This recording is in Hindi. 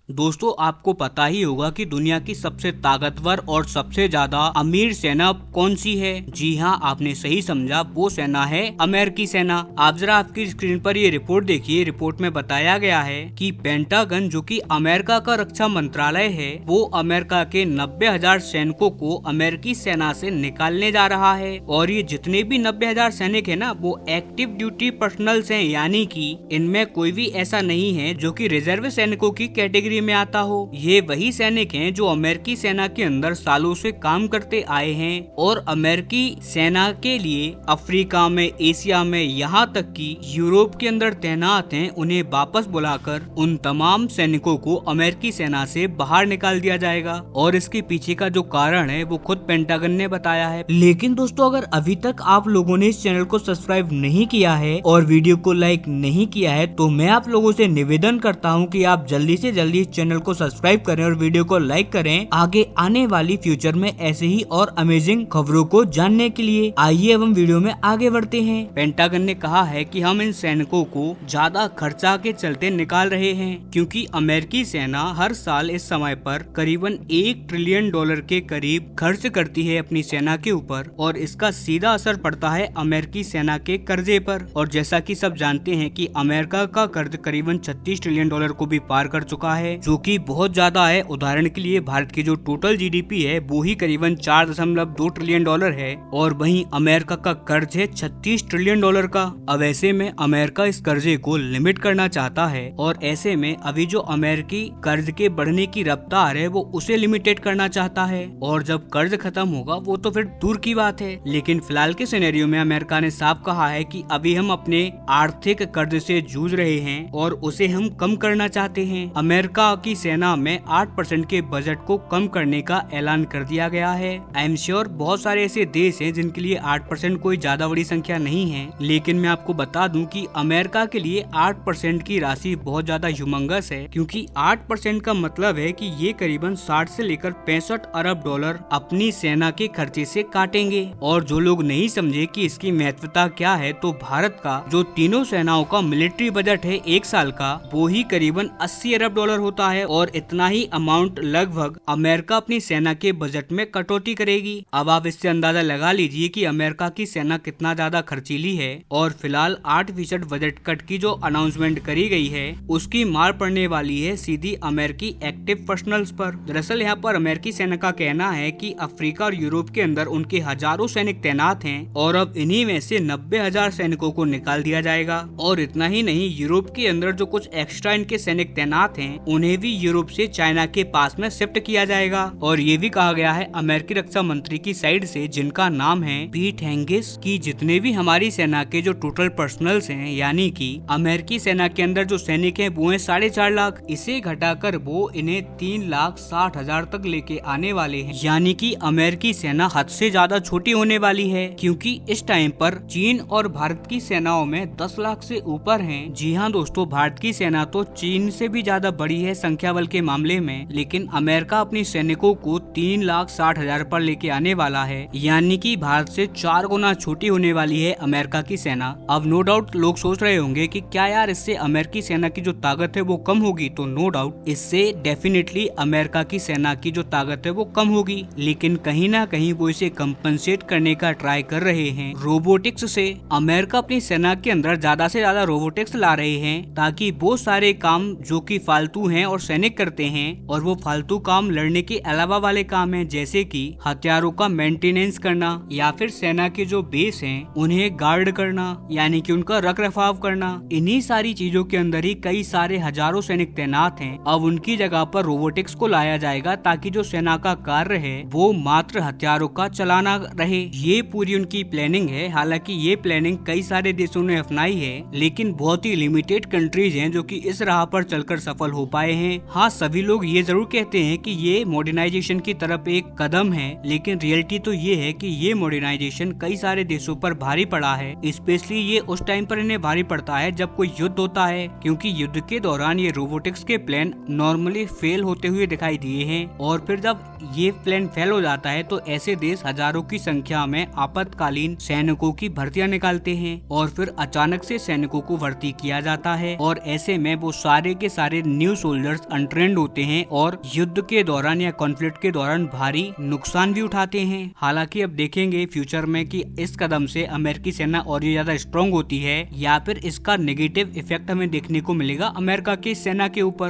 दोस्तों आपको पता ही होगा कि दुनिया की सबसे ताकतवर और सबसे ज्यादा अमीर सेना कौन सी है। जी हाँ, आपने सही समझा, वो सेना है अमेरिकी सेना। आप जरा आपकी स्क्रीन पर ये रिपोर्ट देखिए। रिपोर्ट में बताया गया है कि पेंटागन जो कि अमेरिका का रक्षा मंत्रालय है, वो अमेरिका के 90,000 सैनिकों को अमेरिकी सेना से निकालने जा रहा है। और ये जितने भी 90,000 सैनिक है ना, वो एक्टिव ड्यूटी पर्सनल्स हैं, यानी कि इनमें कोई भी ऐसा नहीं है जो कि रिजर्व सैनिकों की कैटेगरी में आता हो। ये वही सैनिक हैं जो अमेरिकी सेना के अंदर सालों से काम करते आए हैं और अमेरिकी सेना के लिए अफ्रीका में, एशिया में, यहाँ तक कि यूरोप के अंदर तैनात हैं। उन्हें वापस बुलाकर उन तमाम सैनिकों को अमेरिकी सेना से बाहर निकाल दिया जाएगा। और इसके पीछे का जो कारण है वो खुद पेंटागन ने बताया है। लेकिन दोस्तों, अगर अभी तक आप लोगों ने इस चैनल को सब्सक्राइब नहीं किया है और वीडियो को लाइक नहीं किया है, तो मैं आप लोगों से निवेदन करता हूँ कि आप जल्दी से जल्दी चैनल को सब्सक्राइब करें और वीडियो को लाइक करें, आगे आने वाली फ्यूचर में ऐसे ही और अमेजिंग खबरों को जानने के लिए। आइए अब हम वीडियो में आगे बढ़ते हैं। पेंटागन ने कहा है कि हम इन सैनिकों को ज्यादा खर्चा के चलते निकाल रहे हैं, क्योंकि अमेरिकी सेना हर साल इस समय पर करीबन $1 ट्रिलियन के करीब खर्च करती है अपनी सेना के ऊपर, और इसका सीधा असर पड़ता है अमेरिकी सेना के कर्जे पर। और जैसा कि सब जानते हैं कि अमेरिका का कर्ज करीबन $36 ट्रिलियन को भी पार कर चुका है, जो कि बहुत ज्यादा है। उदाहरण के लिए भारत की जो टोटल जीडीपी है वो ही करीबन $4.2 ट्रिलियन है, और वहीं अमेरिका का कर्ज है $36 ट्रिलियन का। अब ऐसे में अमेरिका इस कर्जे को लिमिट करना चाहता है, और ऐसे में अभी जो अमेरिकी कर्ज के बढ़ने की रफ्तार है वो उसे लिमिटेड करना चाहता है। और जब कर्ज खत्म होगा वो तो फिर दूर की बात है। लेकिन फिलहाल के सिनेरियो में अमेरिका ने साफ कहा है कि अभी हम अपने आर्थिक कर्ज से जूझ रहे हैं और उसे हम कम करना चाहते हैं। अमेरिका की सेना में 8% के बजट को कम करने का ऐलान कर दिया गया है। आई एम श्योर बहुत सारे ऐसे देश हैं जिनके लिए 8% कोई ज्यादा बड़ी संख्या नहीं है, लेकिन मैं आपको बता दूं कि अमेरिका के लिए 8% की राशि बहुत ज्यादा ह्यूमंगस है, क्योंकि 8% का मतलब है कि ये करीबन 60 से लेकर $65 अरब अपनी सेना के खर्चे से काटेंगे। और जो लोग नहीं समझे कि इसकी महत्वता क्या है, तो भारत का जो तीनों सेनाओं का मिलिट्री बजट है एक साल का, वो ही करीबन $80 अरब होता है, और इतना ही अमाउंट लगभग अमेरिका अपनी सेना के बजट में कटौती करेगी। अब आप इससे अंदाजा लगा लीजिए कि अमेरिका की सेना कितना ज्यादा खर्चीली है। और फिलहाल 8% बजट कट की जो अनाउंसमेंट करी गई है, उसकी मार पड़ने वाली है सीधी अमेरिकी एक्टिव पर्सनल्स पर। दरअसल यहाँ पर अमेरिकी सेना का कहना है कि अफ्रीका और यूरोप के अंदर उनके हजारों सैनिक तैनात हैं, और अब इन्हीं में से 90,000 सैनिकों को निकाल दिया जाएगा। और इतना ही नहीं, यूरोप के अंदर जो कुछ एक्स्ट्रा इनके सैनिक तैनात हैं, उन्हें भी यूरोप से चाइना के पास में शिफ्ट किया जाएगा। और ये भी कहा गया है अमेरिकी रक्षा मंत्री की साइड से, जिनका नाम है पीट हेंगिस, कि जितने भी हमारी सेना के जो टोटल पर्सनल्स हैं, यानी कि अमेरिकी सेना के अंदर जो सैनिक हैं वो है 4.5 लाख, इसे घटाकर वो इन्हें 3,60,000 तक लेके आने वाले हैं। यानी कि अमेरिकी सेना हद से ज्यादा छोटी होने वाली है, क्योंकि इस टाइम पर चीन और भारत की सेनाओं में 10 लाख से ऊपर हैं। जी हाँ दोस्तों, भारत की सेना तो चीन से भी ज्यादा बड़ी है संख्या बल के मामले में, लेकिन अमेरिका अपनी सैनिकों को 3,60,000 पर लेके आने वाला है, यानी कि भारत से 4 गुना छोटी होने वाली है अमेरिका की सेना। अब नो डाउट लोग सोच रहे होंगे कि क्या यार इससे अमेरिकी सेना की जो ताकत है वो कम होगी, तो नो डाउट इससे डेफिनेटली अमेरिका की सेना की जो ताकत है वो कम होगी, लेकिन कहीं ना कहीं वो इसे कंपनसेट करने का ट्राई कर रहे हैं रोबोटिक्स से। अमेरिका अपनी सेना के अंदर ज्यादा से ज्यादा रोबोटिक्स ला रहे हैं, ताकि वो सारे काम जो कि फालतू हैं और सैनिक करते हैं, और वो फालतू काम लड़ने के अलावा वाले काम हैं, जैसे कि हथियारों का मेंटेनेंस करना, या फिर सेना के जो बेस हैं उन्हें गार्ड करना, यानी कि उनका रख रखाव करना। इन्हीं सारी चीजों के अंदर ही कई सारे हजारों सैनिक तैनात हैं। अब उनकी जगह पर रोबोटिक्स को लाया जाएगा, ताकि जो सेना का कार्य है वो मात्र हथियारों का चलाना रहे। ये पूरी उनकी प्लानिंग है। हालांकि ये प्लानिंग कई सारे देशों ने अपनाई है, लेकिन बहुत ही लिमिटेड कंट्रीज हैं जो कि इस राह पर चलकर सफल हो पाए हैं। हाँ, सभी लोग ये जरूर कहते हैं कि ये मॉडर्नाइजेशन की तरफ एक कदम है, लेकिन रियलिटी तो ये है कि ये मॉडर्नाइजेशन कई सारे देशों पर भारी पड़ा है। स्पेशली ये उस टाइम पर इन्हें भारी पड़ता है जब कोई युद्ध होता है, क्योंकि युद्ध के दौरान ये रोबोटिक्स के प्लान नॉर्मली फेल होते हुए दिखाई दिए हैं। और फिर जब ये प्लान फेल हो जाता है तो ऐसे देश हजारों की संख्या में आपातकालीन सैनिकों की भर्तियां निकालते हैं, और फिर अचानक से सैनिकों को भर्ती किया जाता है, और ऐसे में वो सारे के सारे न्यू सोल्जर्स अनट्रेंड होते हैं और युद्ध के दौरान या कॉन्फ्लिक्ट के दौरान भारी नुकसान भी उठाते हैं। हालांकि अब देखेंगे फ्यूचर में कि इस कदम से अमेरिकी सेना और ये ज्यादा स्ट्रॉन्ग होती है या फिर इसका नेगेटिव इफेक्ट हमें देखने को मिलेगा अमेरिका की सेना के ऊपर।